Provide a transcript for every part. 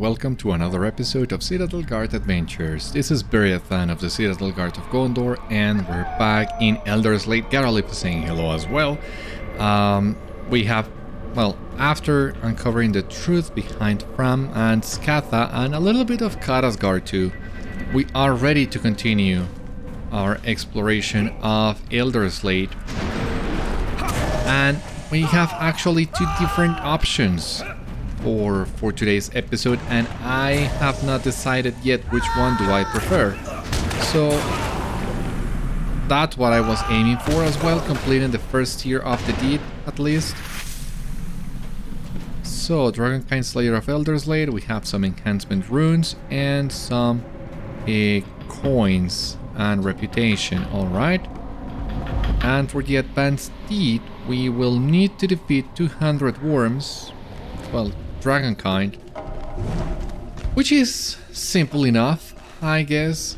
welcome to another episode of Citadel Guard Adventures. This is Beriathan of the Citadel Guard of Gondor, and we're back in Elder's Late. Garalip is saying hello as well. After uncovering the truth behind Fram and Skatha and a little bit of Karasgard too, we are ready to continue our exploration of Elder's Late. And we have actually two different options for today's episode, and I have not decided yet which one do I prefer. So that's what I was aiming for as well, completing the first tier of the deed at least. So Dragonkind Slayer of Elder's Late, we have some enhancement runes and some coins and reputation, alright. And for the advanced deed, we will need to defeat 200 worms, well, Dragonkind, which is simple enough, I guess.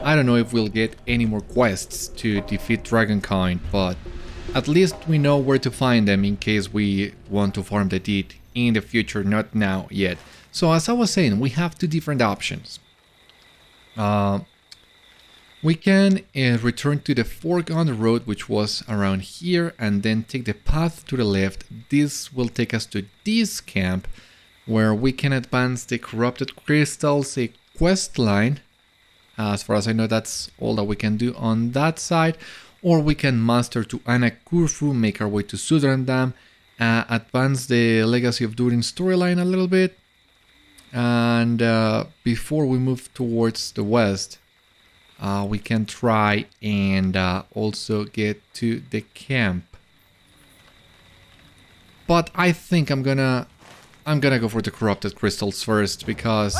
I don't know if we'll get any more quests to defeat Dragonkind, but at least we know where to find them in case we want to farm the deed in the future, not now yet. So as I was saying, we have two different options. We can return to the fork on the road, which was around here, and then take the path to the left. This will take us to this camp, where we can advance the corrupted crystals, a quest line. As far as I know, that's all that we can do on that side. Or we can master to Annâkh-khurfu, make our way to Zudramdân, advance the Legacy of Durin storyline a little bit. And before we move towards the west, we can try and also get to the camp. But I think I'm gonna go for the corrupted crystals first, because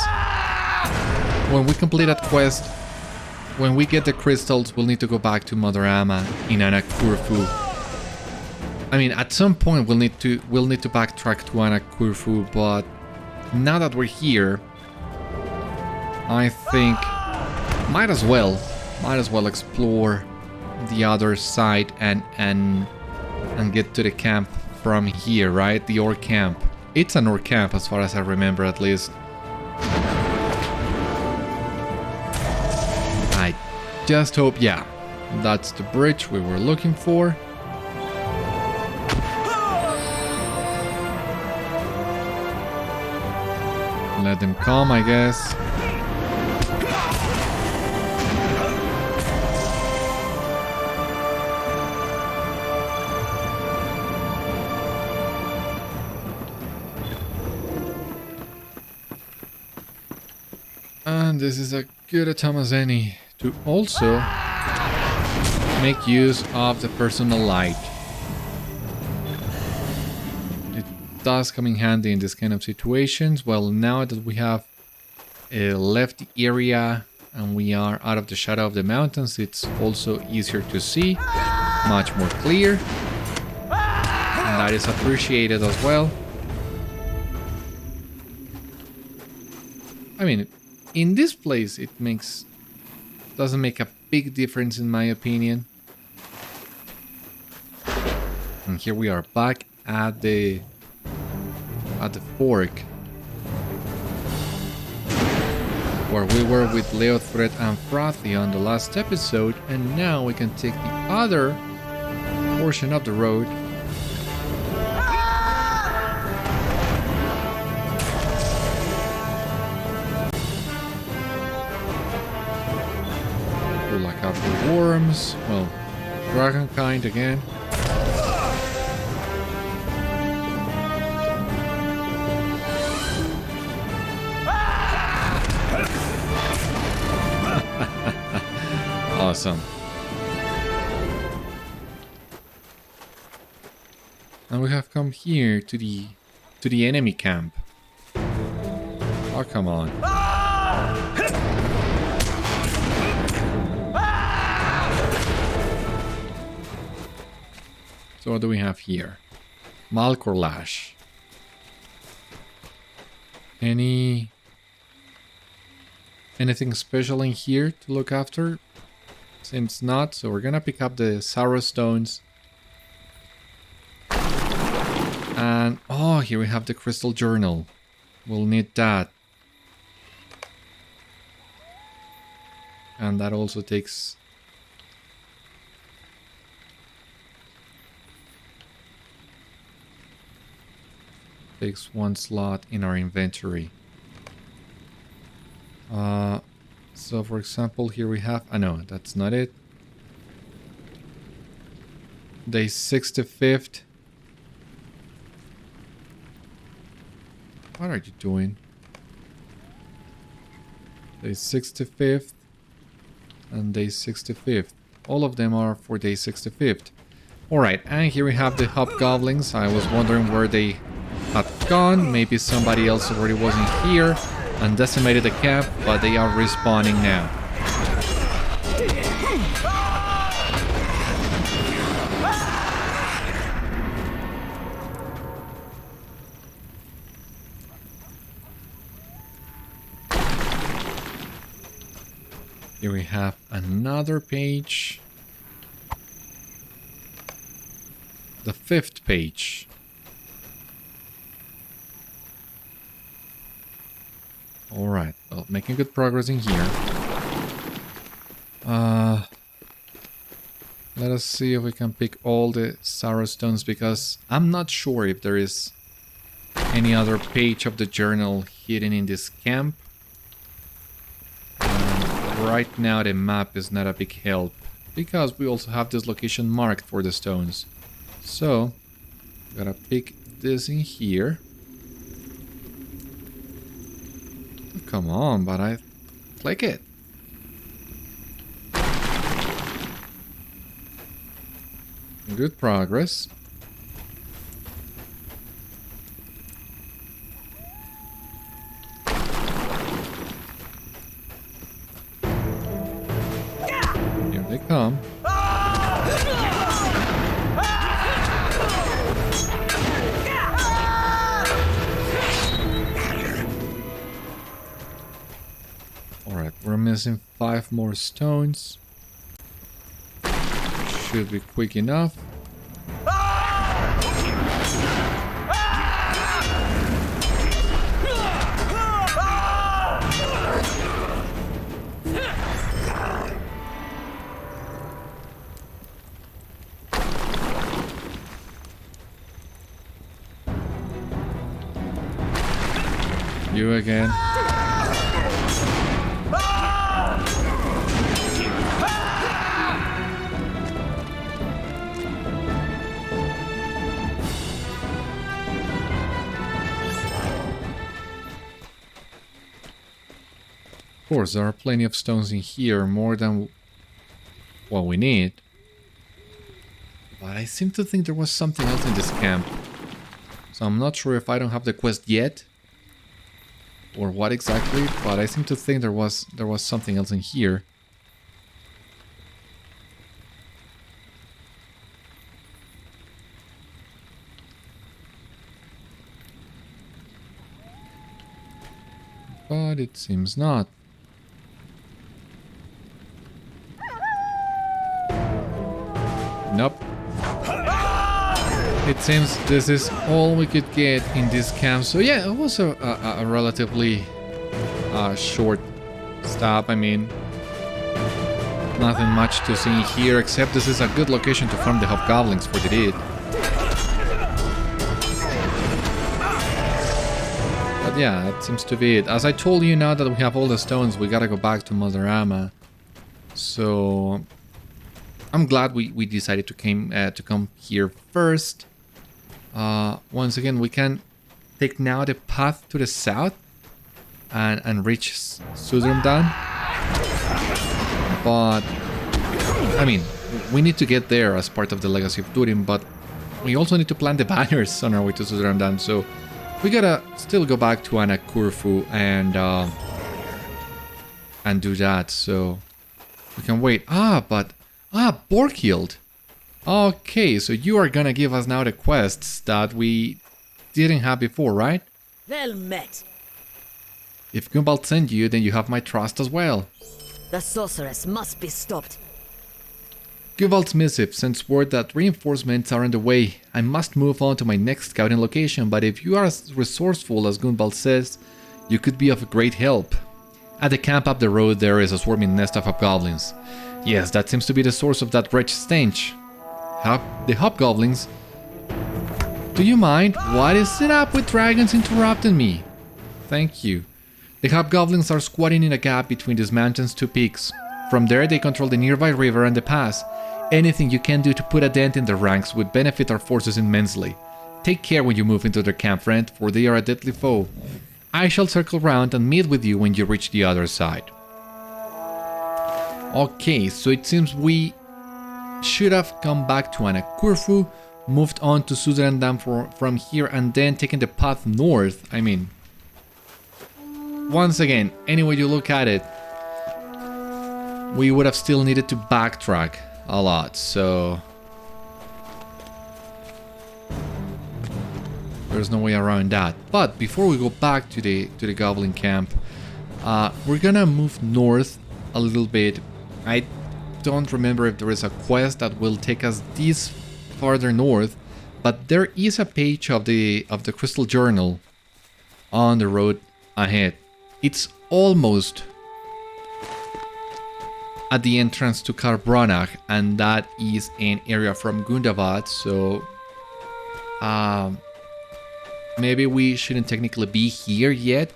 when we complete that quest, when we get the crystals, we'll need to go back to Mother Amma in Annâkh-khurfu. I mean, at some point we'll need to backtrack to Annâkh-khurfu, but now that we're here, I think might as well explore the other side and get to the camp from here, right? The orc camp. It's an orc camp as far as I remember, at least. I just hope, yeah, that's the bridge we were looking for. Let them come, I guess. And this is a good time as any to also make use of the personal light. It does come in handy in this kind of situations. Well, now that we have left the area and we are out of the shadow of the mountains, it's also easier to see, much more clear, and that is appreciated as well. I mean, in this place, it doesn't make a big difference in my opinion. And here we are back at the fork, where we were with Leothred and Frothy on the last episode, and now we can take the other portion of the road. Like out the worms, well, Dragonkind again. Awesome. And we have come here to the enemy camp. Oh, come on. So what do we have here? Malkorlash. Anything special in here to look after? Seems not, so we're gonna pick up the Sorrow Stones. And oh, here we have the Crystal Journal. We'll need that. And that also takes... takes one slot in our inventory. So for example, here we have... no, that's not it. Day 65th. What are you doing? Day 65th and day 65th. All of them are for day 65th. Alright, and here we have the hobgoblins. I was wondering where they had gone. Maybe somebody else already wasn't here and decimated the camp, but they are respawning now. Here we have another page. The 5th page. Alright, well, making good progress in here. Let us see if we can pick all the Sorrow Stones, because I'm not sure if there is any other page of the journal hidden in this camp. Right now the map is not a big help, because we also have this location marked for the stones. So, gotta pick this in here. Come on, but I click it. Good progress. Here they come. Alright, we're missing 5 more stones. Should be quick enough. You again. Of course, there are plenty of stones in here, more than what we need. But I seem to think there was something else in this camp. So I'm not sure if I don't have the quest yet, or what exactly, but I seem to think there was something else in here. But it seems not. Nope. It seems this is all we could get in this camp. So yeah, it was a relatively short stop. I mean, nothing much to see here, except this is a good location to farm the hobgoblins for the deed. But yeah, that seems to be it. As I told you, now that we have all the stones, we gotta go back to Moldorama. So I'm glad we decided to come here first. Once again, we can take now the path to the south and reach Zudramdân. But I mean, we need to get there as part of the Legacy of Durin, but we also need to plant the banners on our way to Zudramdân. So we gotta still go back to Annâkh-khurfu and do that. So we can wait. Borkhild. Okay, so you are gonna give us now the quests that we didn't have before, right? Well met. If Gumbald sent you, then you have my trust as well. The sorceress must be stopped. Guvald's missive sends word that reinforcements are on the way. I must move on to my next scouting location, but if you are as resourceful as Gunvald says, you could be of great help. At the camp up the road there is a swarming nest of hobgoblins. Yes, that seems to be the source of that wretched stench. The hobgoblins? Do you mind? What is it up with dragons interrupting me? Thank you. The hobgoblins are squatting in a gap between these mountains' two peaks. From there they control the nearby river and the pass. Anything you can do to put a dent in their ranks would benefit our forces immensely. Take care when you move into their camp, friend, for they are a deadly foe. I shall circle round and meet with you when you reach the other side. Okay, so it seems we should have come back to Annâkh-khurfu, moved on to Zudramdân from here, and then taken the path north. I mean, once again, any way you look at it, we would have still needed to backtrack a lot, so there's no way around that. But before we go back to the goblin camp, we're gonna move north a little bit. I don't remember if there is a quest that will take us this farther north, but there is a page of the crystal journal on the road ahead. It's almost at the entrance to Carbronach, and that is an area from Gundabad, so maybe we shouldn't technically be here yet.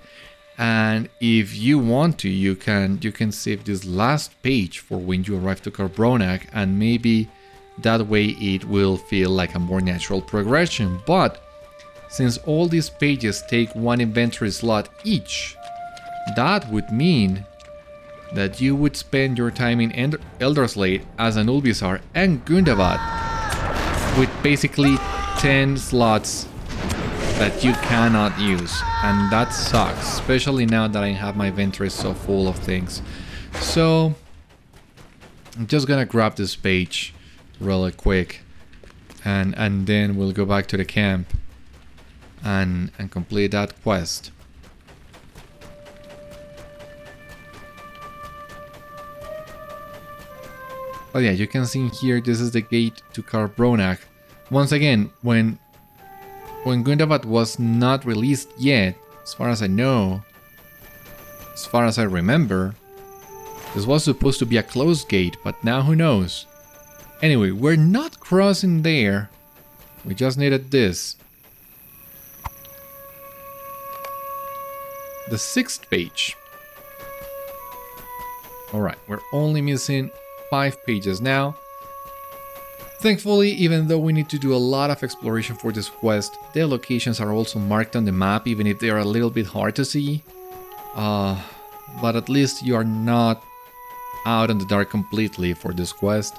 And if you want to, you can save this last page for when you arrive to Carbronach, and maybe that way it will feel like a more natural progression. But since all these pages take one inventory slot each, that would mean that you would spend your time in Elderslate as an Ulvisar and Gundabad with basically 10 slots that you cannot use, and that sucks, especially now that I have my inventory so full of things. So I'm just gonna grab this page really quick, and then we'll go back to the camp and complete that quest. But yeah, you can see here, this is the gate to Carbronach. Once again, when Gundabad was not released yet, as far as I know, as far as I remember, this was supposed to be a closed gate, but now who knows. Anyway, we're not crossing there. We just needed this. The 6th page. Alright, we're only missing 5 pages now. Thankfully, even though we need to do a lot of exploration for this quest, the locations are also marked on the map, even if they are a little bit hard to see. But at least you are not out in the dark completely for this quest,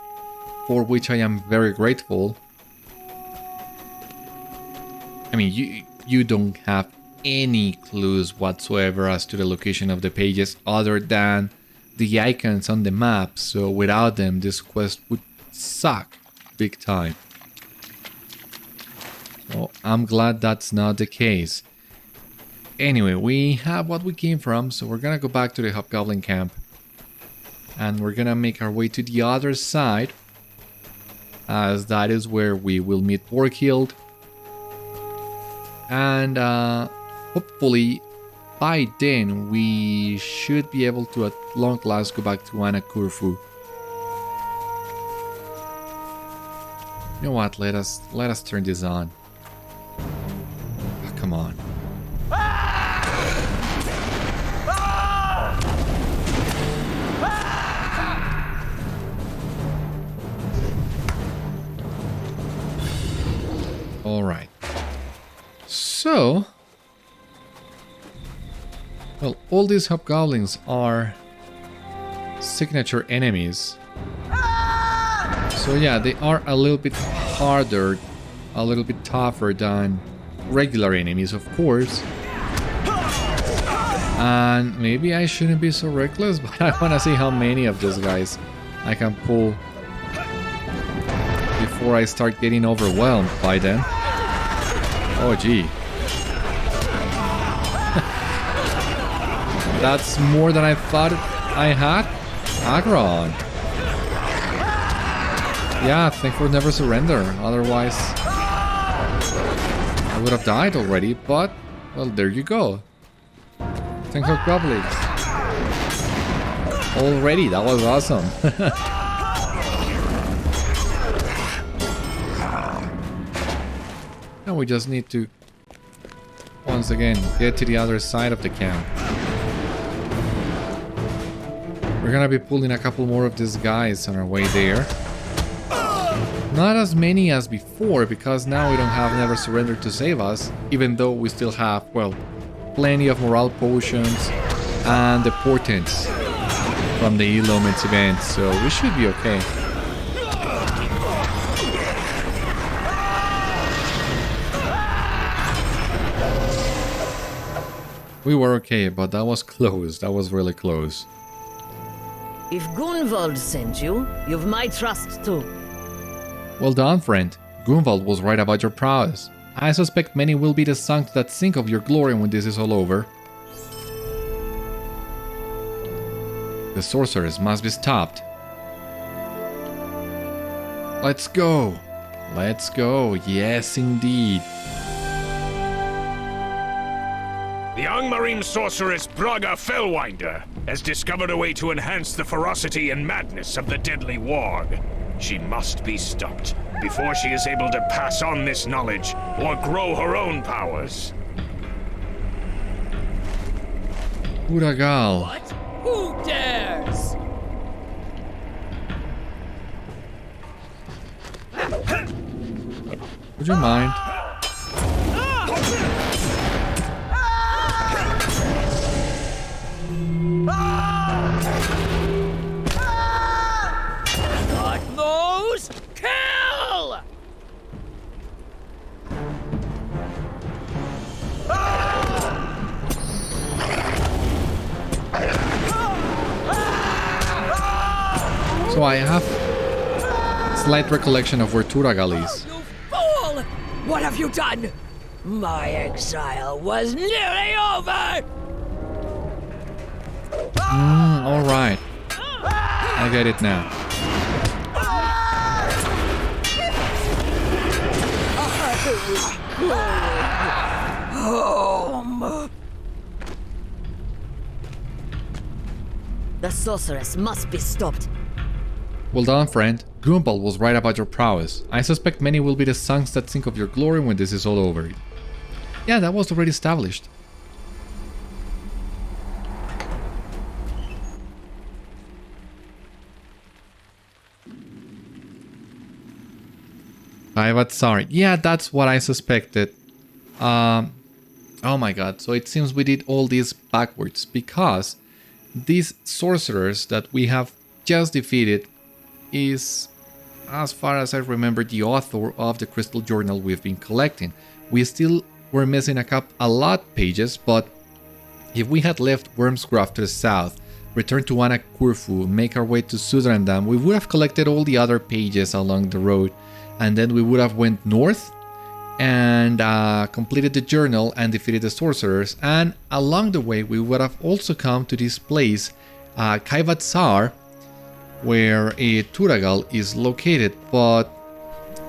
for which I am very grateful. I mean, you don't have any clues whatsoever as to the location of the pages other than the icons on the map, so without them this quest would suck big time. So I'm glad that's not the case. Anyway, we have what we came from, so we're gonna go back to the Hobgoblin camp and we're gonna make our way to the other side, as that is where we will meet Borghild, and hopefully by then we should be able to at long last go back to Annâkh-khurfu. You know what? Let us turn this on. Oh, come on. All right. So, well, all these hobgoblins are signature enemies. So yeah, they are a little bit harder, a little bit tougher than regular enemies, of course. And maybe I shouldn't be so reckless, but I want to see how many of these guys I can pull before I start getting overwhelmed by them. Oh gee. That's more than I thought I had. Aggro on. Yeah, thank for never surrender. Otherwise, I would have died already. But, well, there you go. Thanks for goblins. Already, that was awesome. Now we just need to, once again, get to the other side of the camp. We're gonna be pulling a couple more of these guys on our way there. Not as many as before, because now we don't have Never Surrender to save us, even though we still have, well, plenty of morale potions and the portents from the Illumines event, so we should be okay. We were okay, but that was close. That was really close. If Gunvald sent you, you've my trust too. Well done, friend. Gunvald was right about your prowess. I suspect many will be the sunk that sink of your glory when this is all over. The sorceress must be stopped. Let's go. Let's go. Yes, indeed. The Angmarim sorceress Brágha Fellwinder has discovered a way to enhance the ferocity and madness of the deadly Warg. She must be stopped before she is able to pass on this knowledge or grow her own powers. Tûr Ágal. What? Who dares? Would you mind? God knows! Kill! So I have slight recollection of where Tûr Ágal is. You fool! What have you done? My exile was nearly over! Alright. I get it now. Home. The sorceress must be stopped. Well done, friend. Gunvald was right about your prowess. I suspect many will be the sons that think of your glory when this is all over. Yeah, that was already established. Sorry. Yeah, that's what I suspected. Oh my god. So it seems we did all this backwards, because these sorcerers that we have just defeated is, as far as I remember, the author of the crystal journal we've been collecting. We still were missing a lot pages, but if we had left Wormsgrove to the south, returned to Annâkh-khurfu, make our way to Zudramdân, we would have collected all the other pages along the road, and then we would have went north and completed the journal and defeated the sorcerers, and along the way we would have also come to this place, Kaivatsar, where Tûr Ágal is located. But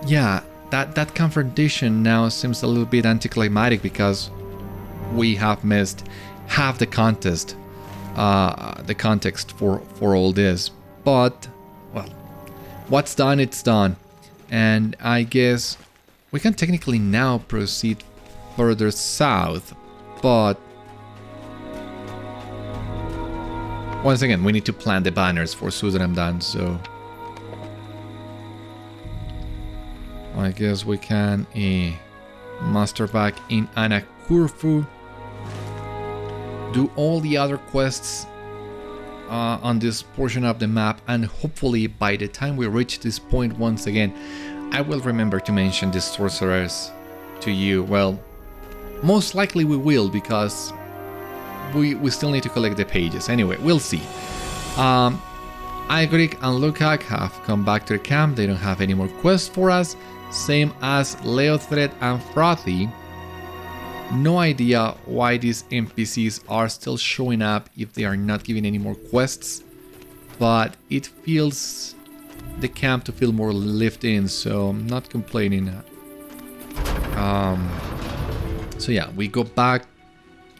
yeah, that confrontation now seems a little bit anticlimactic, because we have missed half the context for all this. But well, what's done, it's done. And I guess we can technically now proceed further south, but once again we need to plant the banners for Zudramdân, so I guess we can muster back in Annâkh-khurfu, do all the other quests on this portion of the map, and hopefully by the time we reach this point once again, I will remember to mention this sorceress to you. Well, most likely we will, because we still need to collect the pages. Anyway, we'll see. Aigrik and Lukak have come back to the camp. They don't have any more quests for us. Same as Leothred and Frothy. No idea why these NPCs are still showing up if they are not giving any more quests, but it feels the camp to feel more lived in, so I'm not complaining. So yeah, we go back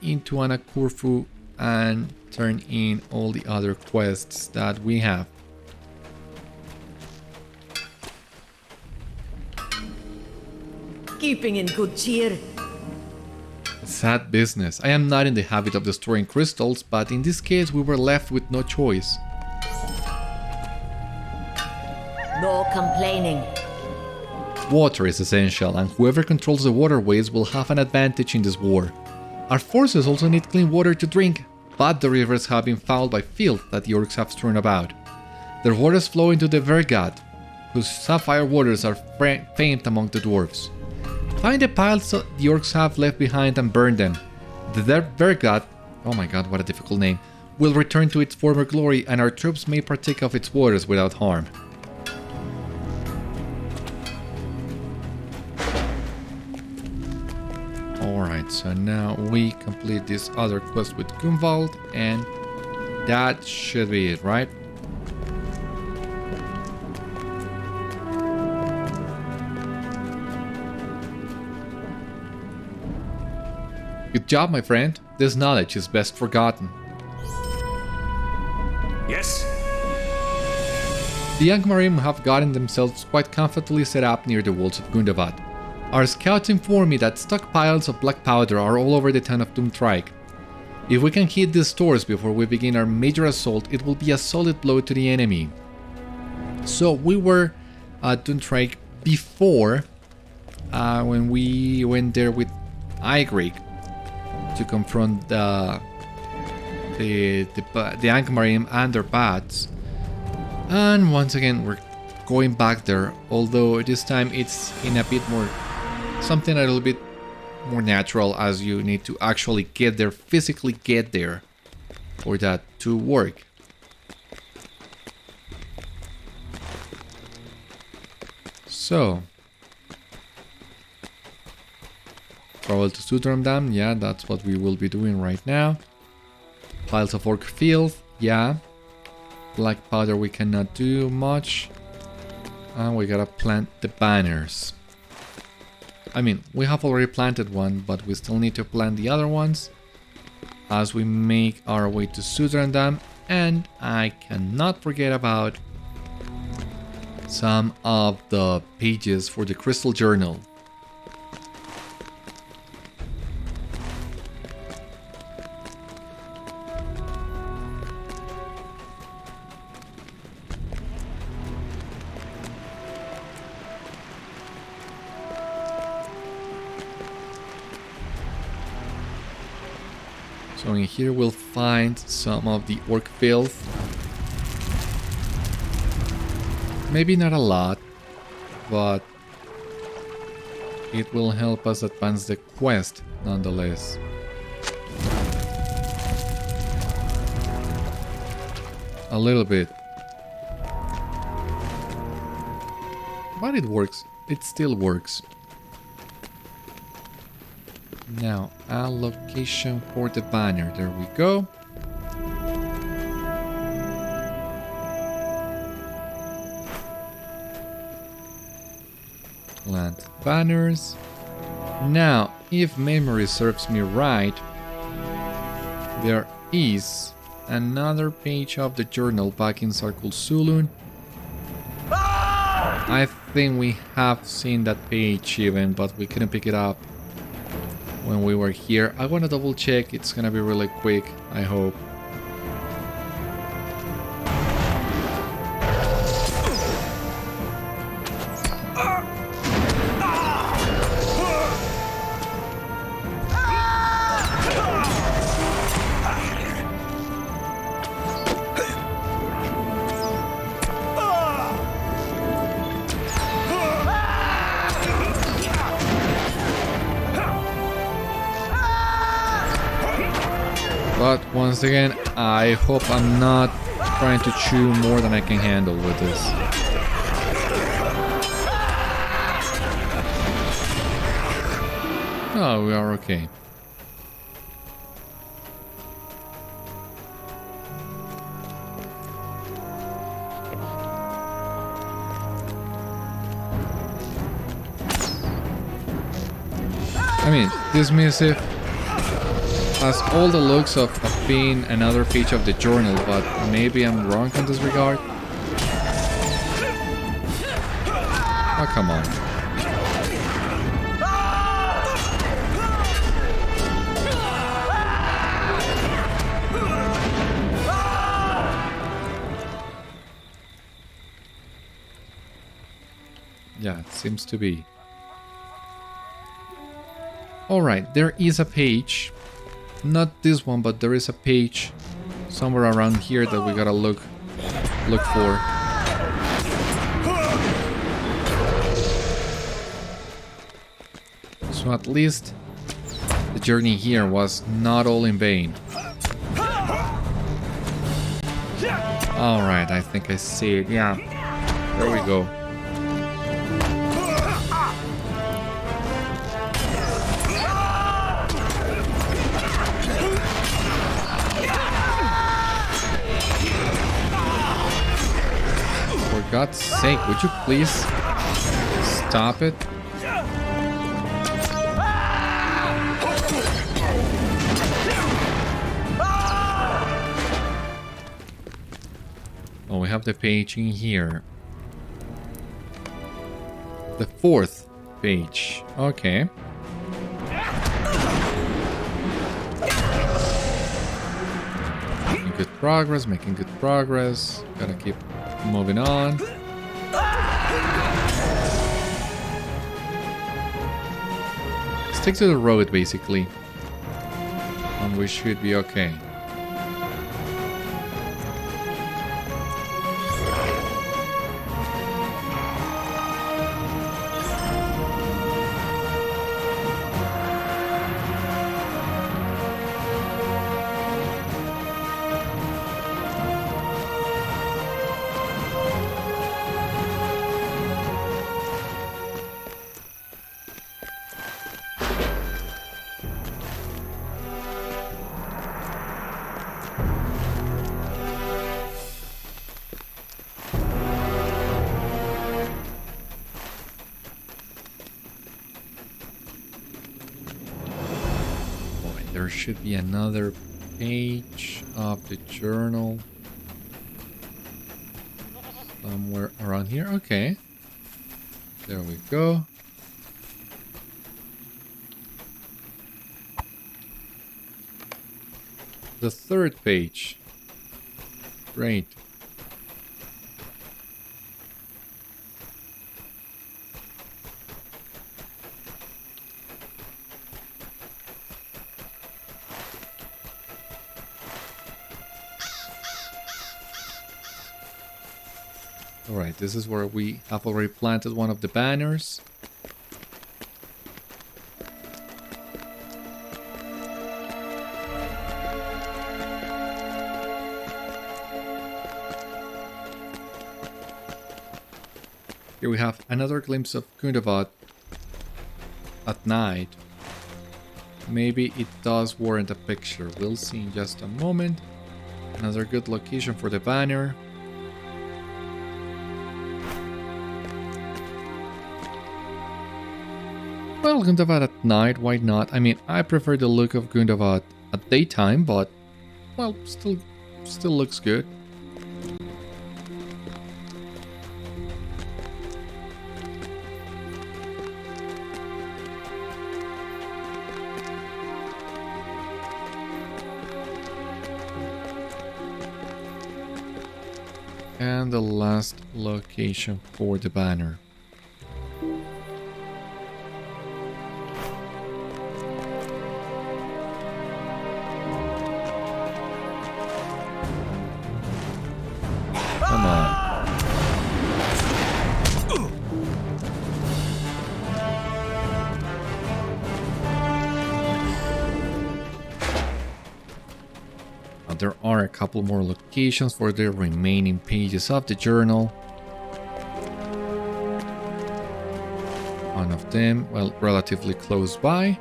into Annâkh-khurfu and turn in all the other quests that we have. Keeping in good cheer. Sad business. I am not in the habit of destroying crystals, but in this case we were left with no choice. No complaining. Water is essential, and whoever controls the waterways will have an advantage in this war. Our forces also need clean water to drink, but the rivers have been fouled by filth that the orcs have strewn about. Their waters flow into the Vergat, whose sapphire waters are famed among the dwarves. Find the piles the orcs have left behind and burn them. The Vergat, oh my god, what a difficult name, will return to its former glory, and our troops may partake of its waters without harm. Alright, so now we complete this other quest with Gunvald, and that should be it, right? Good job, my friend. This knowledge is best forgotten. Yes? The Angmarim have gotten themselves quite comfortably set up near the walls of Gundabad. Our scouts inform me that stockpiles of black powder are all over the town of Dûn Traikh. If we can hit these stores before we begin our major assault, it will be a solid blow to the enemy. So we were at Dûn Traikh before, when we went there with Aigrik to confront the Angmarim and their bats. And once again, we're going back there, although this time it's in a bit more, something a little bit more natural, as you need to actually get there, physically get there for that to work. So, travel to Zudramdân, yeah, that's what we will be doing right now. Piles of orc filth, yeah. Black powder we cannot do much. And we gotta plant the banners. I mean, we have already planted one, but we still need to plant the other ones as we make our way to Zudramdân. And I cannot forget about some of the pages for the Crystal Journal. So in here we'll find some of the orc filth. Maybe not a lot, but it will help us advance the quest nonetheless. A little bit. But it works. It still works. Now, allocation for the banner. There we go. Plant banners. Now, if memory serves me right, there is another page of the journal back in Circle Sulun. I think we have seen that page even, but we couldn't pick it up when we were here. I want to double check. It's gonna be really quick, I hope. But once again, I hope I'm not trying to chew more than I can handle with this. Oh, we are okay. I mean, this missive has all the looks of being another page of the journal, but maybe I'm wrong in this regard. Oh, come on. Yeah, it seems to be. Alright, there is a page. Not this one, but there is a page somewhere around here that we gotta look for. So at least the journey here was not all in vain. Alright, I think I see it. Yeah, there we go. For God's sake, would you please stop it? Oh, we have the page in here. The 4th page. Okay. Making good progress. Gotta keep moving on. Stick to the road, basically. And we should be okay. There should be another page of the journal somewhere around here. Okay. There we go. The 3rd page. Great. Alright, this is where we have already planted one of the banners. Here we have another glimpse of Gundabad at night. Maybe it does warrant a picture. We'll see in just a moment. Another good location for the banner. Well, Gundabad at night, why not? I mean, I prefer the look of Gundabad at daytime, but, well, still looks good. And the last location for the banner. Come on. There are a couple more locations for the remaining pages of the journal. One of them, well, relatively close by.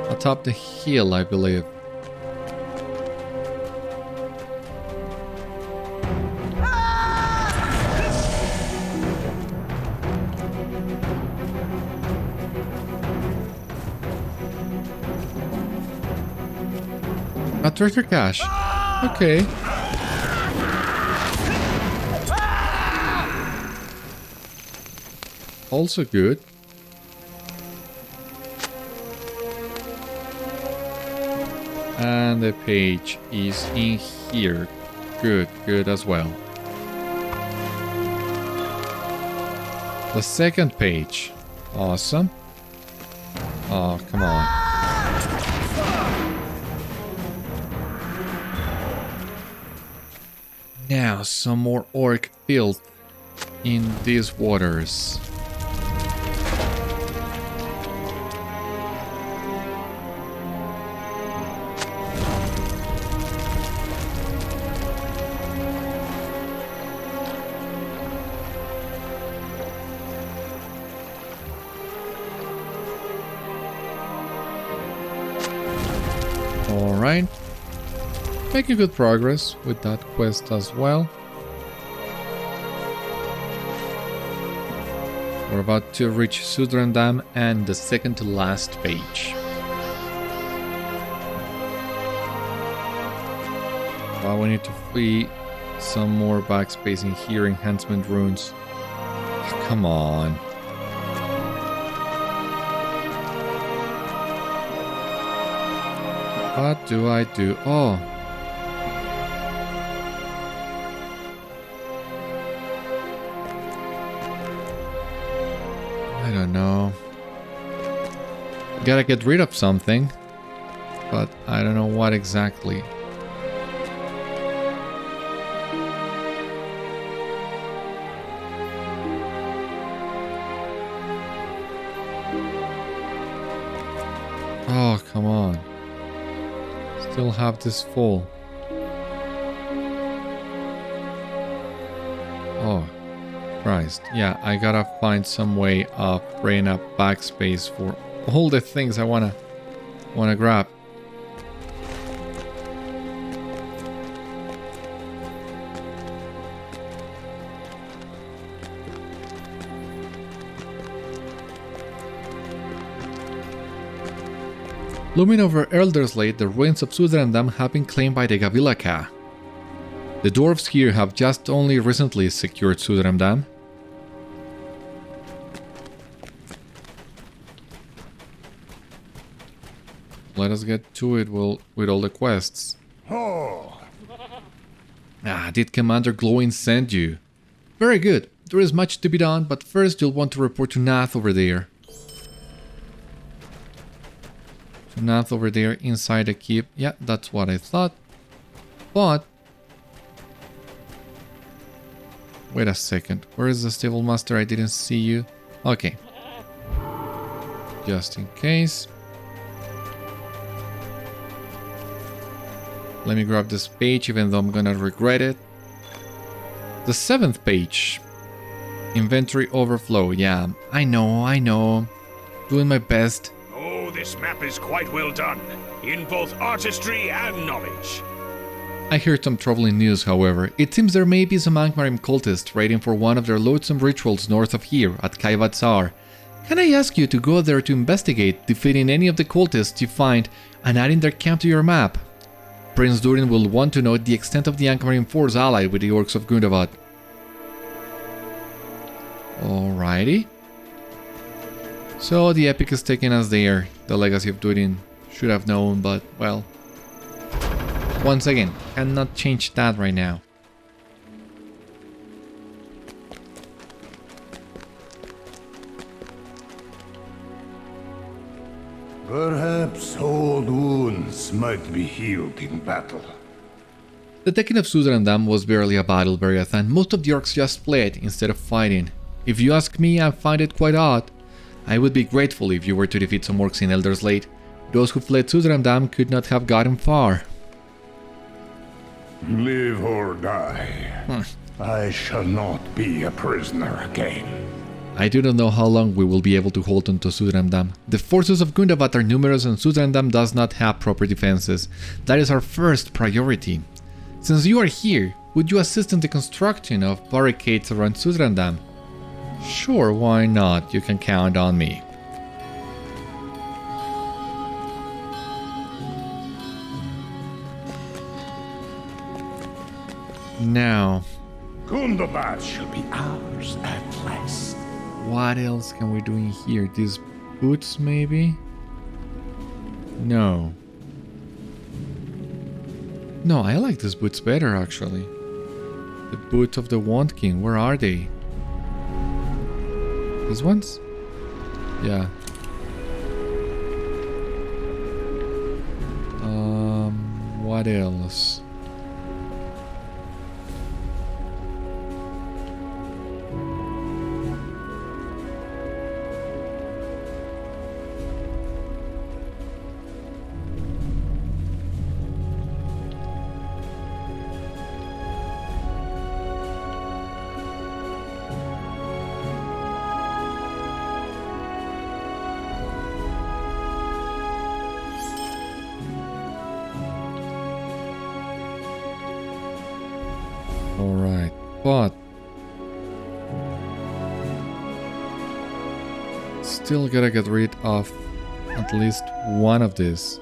Atop the hill, I believe. A treasure cache. Okay. Also good. And the page is in here. Good, good as well. The second page. Awesome. Oh, come on. Now, some more orc filth in these waters. Alright. Making good progress with that quest as well. We're about to reach Zudramdân and the second to last page. Well, we need to free some more backspace in here, enhancement runes. Come on. What do I do? Oh. I don't know. Gotta get rid of something. But I don't know what exactly. Oh, come on. Still have this full. Oh, Christ. Yeah, I gotta find some way of freeing up backspace for all the things I wanna grab. Looming over Elderslade, the ruins of Zudramdân have been claimed by the Gavilaka. The dwarves here have just only recently secured Zudramdân. Let us get to it with all the quests. Oh. Did Commander Glowing send you? Very good. There is much to be done, but first you'll want to report to Náth over there. Náth over there inside the keep. Yeah, that's what I thought. But wait a second. Where is the stable master? I didn't see you. Okay. Just in case. Let me grab this page, even though I'm gonna regret it. The 7th page. Inventory overflow. Yeah, I know. Doing my best. This map is quite well done, in both artistry and knowledge. I heard some troubling news, however. It seems there may be some Angmarim cultists raiding for one of their loathsome rituals north of here, at Kaivatsar. Can I ask you to go there to investigate, defeating any of the cultists you find, and adding their camp to your map? Prince Durin will want to know the extent of the Angmarim force allied with the orcs of Gundabad. Alrighty. So the epic is taking us there. The legacy of Durin should have known, but well. Once again, cannot change that right now. Perhaps old wounds might be healed in battle. The taking of Zudramdân was barely a battle, Beriathan. Most of the orcs just fled instead of fighting. If you ask me, I find it quite odd. I would be grateful if you were to defeat some orcs in Elderslade. Those who fled Zudramdân could not have gotten far. Live or die, I shall not be a prisoner again. I do not know how long we will be able to hold on to Zudramdân. The forces of Gundabad are numerous and Zudramdân does not have proper defenses. That is our first priority. Since you are here, would you assist in the construction of barricades around Zudramdân? Sure, why not? You can count on me. Now, Gundabad shall be ours at last. what else can we do in here? These boots, maybe? No. No, I like these boots better, actually. The boots of the Wand King, where are they? These ones? Yeah. What else? Alright, but still gotta get rid of at least one of these.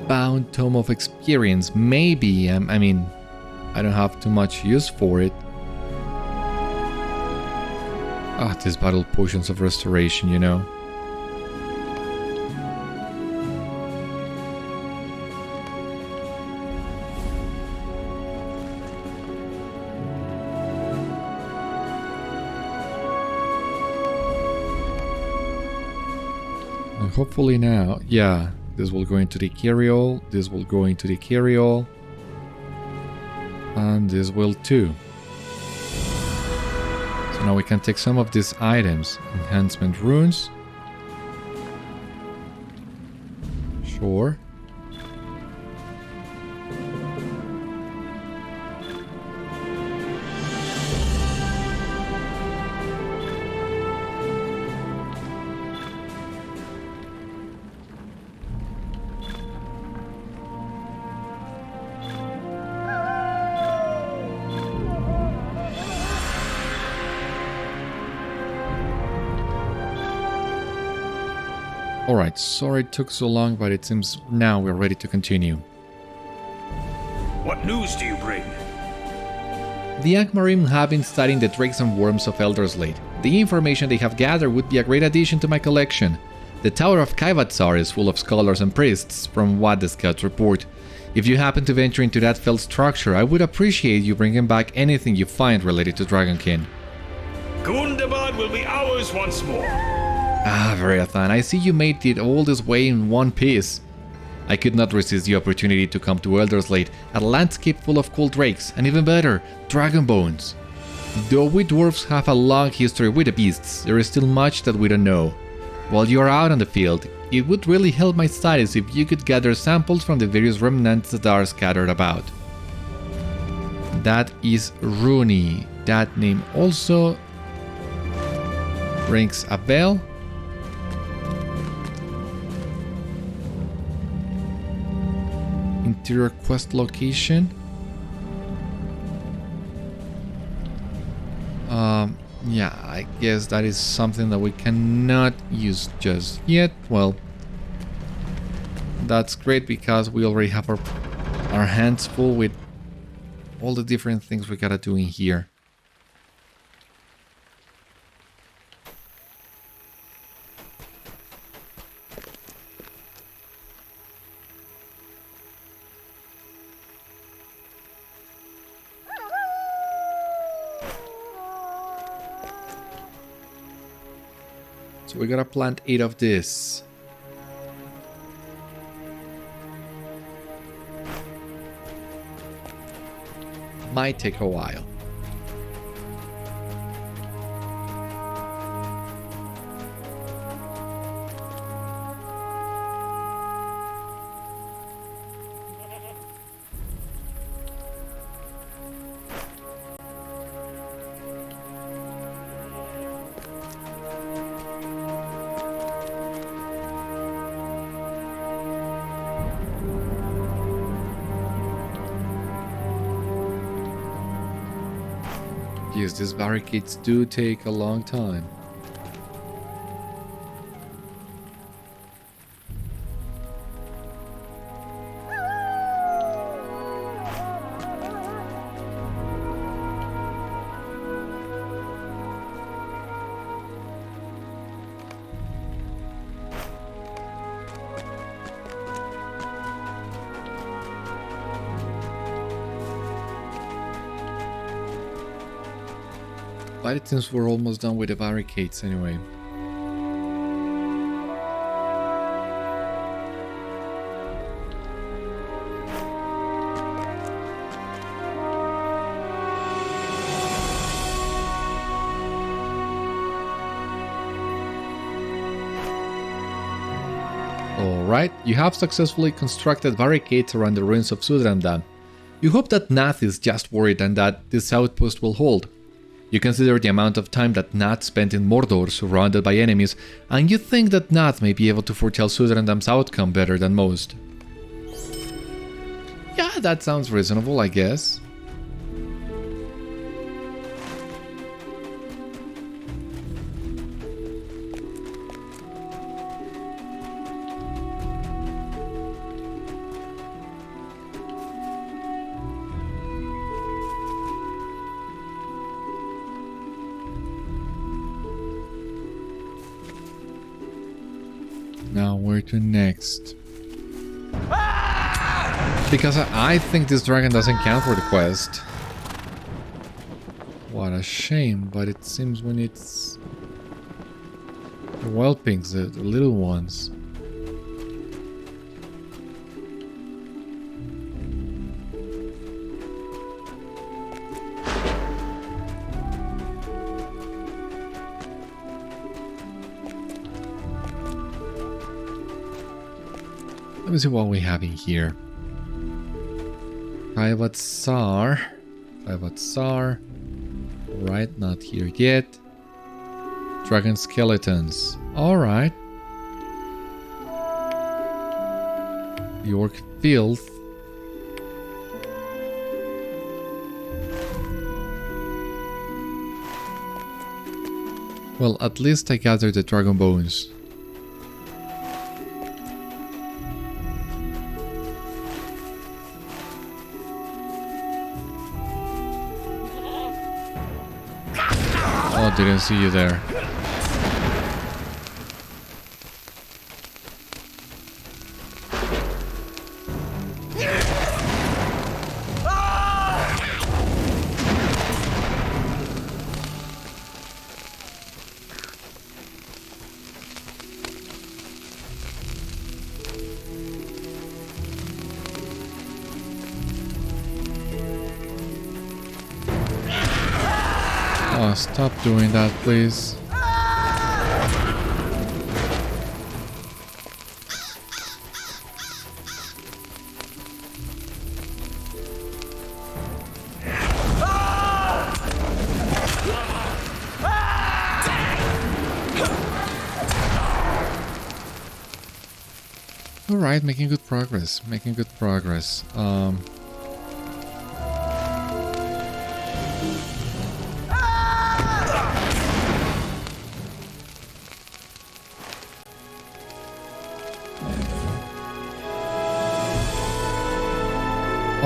Bound Tome of Experience, maybe. I mean, I don't have too much use for it. Ah, these battle potions of restoration, you know. Hopefully now, yeah, this will go into the carryall, this will go into the carryall, and this will too. So now we can take some of these items. Enhancement runes. Sure. Alright, sorry it took so long, but it seems now we're ready to continue. What news do you bring? The Angmarim have been studying the drakes and worms of Elderslate. The information they have gathered would be a great addition to my collection. The Tower of Kaivatsar is full of scholars and priests, from what the scouts report. If you happen to venture into that fell structure, I would appreciate you bringing back anything you find related to Dragonkin. Gundabad will be ours once more. Ah, Beriathan, I see you made it all this way in one piece. I could not resist the opportunity to come to Elderslate, a landscape full of cool drakes, and even better, dragon bones. Though we dwarves have a long history with the beasts, there is still much that we don't know. While you are out on the field, it would really help my studies if you could gather samples from the various remnants that are scattered about. That is Rooney. That name also rings a bell. Interior quest location. Yeah, I guess that is something that we cannot use just yet. Well, that's great because we already have our hands full with all the different things we gotta do in here. So we gotta plant 8 of this. Might take a while. Yes, these barricades do take a long time. But it seems we're almost done with the barricades anyway. Alright, you have successfully constructed barricades around the ruins of Zudramdân. You hope that Náth is just worried and that this outpost will hold. You consider the amount of time that Náth spent in Mordor surrounded by enemies, and you think that Náth may be able to foretell Zudramdân's outcome better than most. Yeah, that sounds reasonable, I guess. Now where to next? Because I think this dragon doesn't count for the quest. What a shame, but it seems when it's the whelpings, the little ones. Let me see what we have in here. Kaivatsar. Right, not here yet. Dragon skeletons. Alright. The orc filth. Well, at least I gathered the dragon bones. Oh, didn't see you there. Oh, stop doing that, please. Alright, making good progress.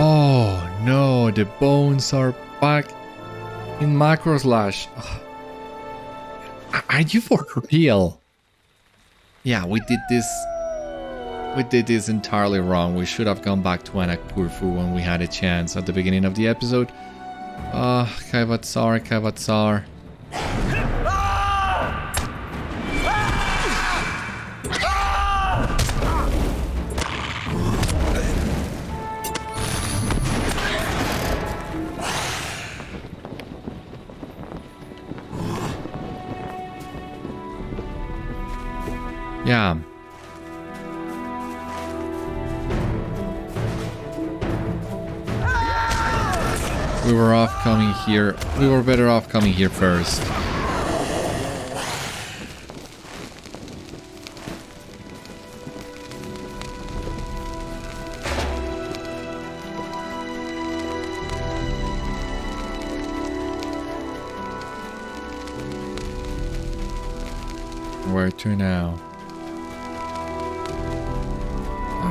Oh no, the bones are back in Malkorlash. Are you for real? Yeah, we did this entirely wrong. We should have gone back to Annâkh-khurfu when we had a chance at the beginning of the episode. Kaivatsar. Yeah. We were off coming here. We were better off coming here first. Where to now?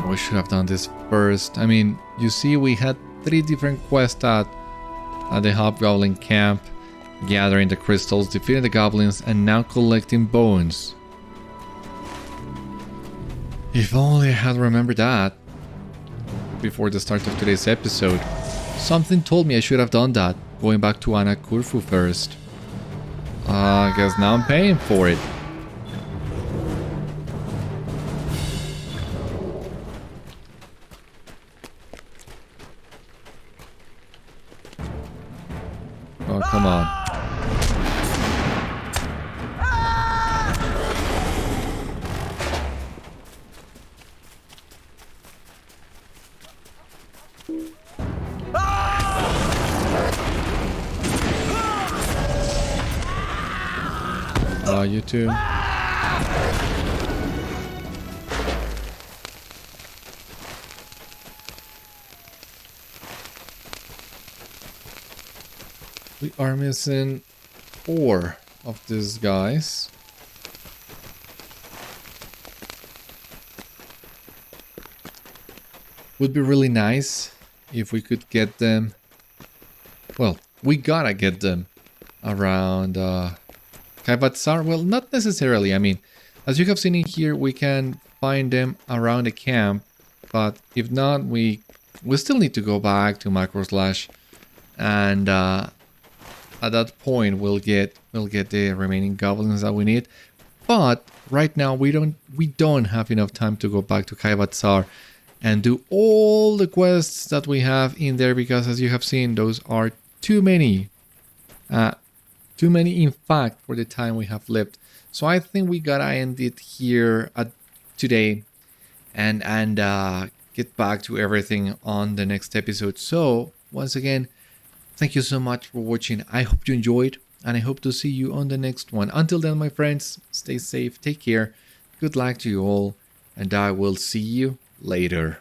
We should have done this first. I mean, you see, we had 3 different quests at the Hobgoblin camp, gathering the crystals, defeating the goblins, and now collecting bones. If only I had remembered that before the start of today's episode. Something told me I should have done that, going back to Annâkh-khurfu first. I guess now I'm paying for it. Oh, come on. Oh, you too. We are missing 4 of these guys. Would be really nice if we could get them. Well, we gotta get them around Kaivatsar. Well, not necessarily. I mean, as you have seen in here, we can find them around the camp. But if not, we still need to go back to Malkorlash, and at that point we'll get the remaining goblins that we need. But right now we don't have enough time to go back to Kaivatsar and do all the quests that we have in there, because as you have seen, those are too many. Too many, in fact, for the time we have left. So I think we gotta end it here today, and get back to everything on the next episode. So once again, thank you so much for watching. I hope you enjoyed, and I hope to see you on the next one. Until then, my friends, stay safe, take care, good luck to you all, and I will see you later.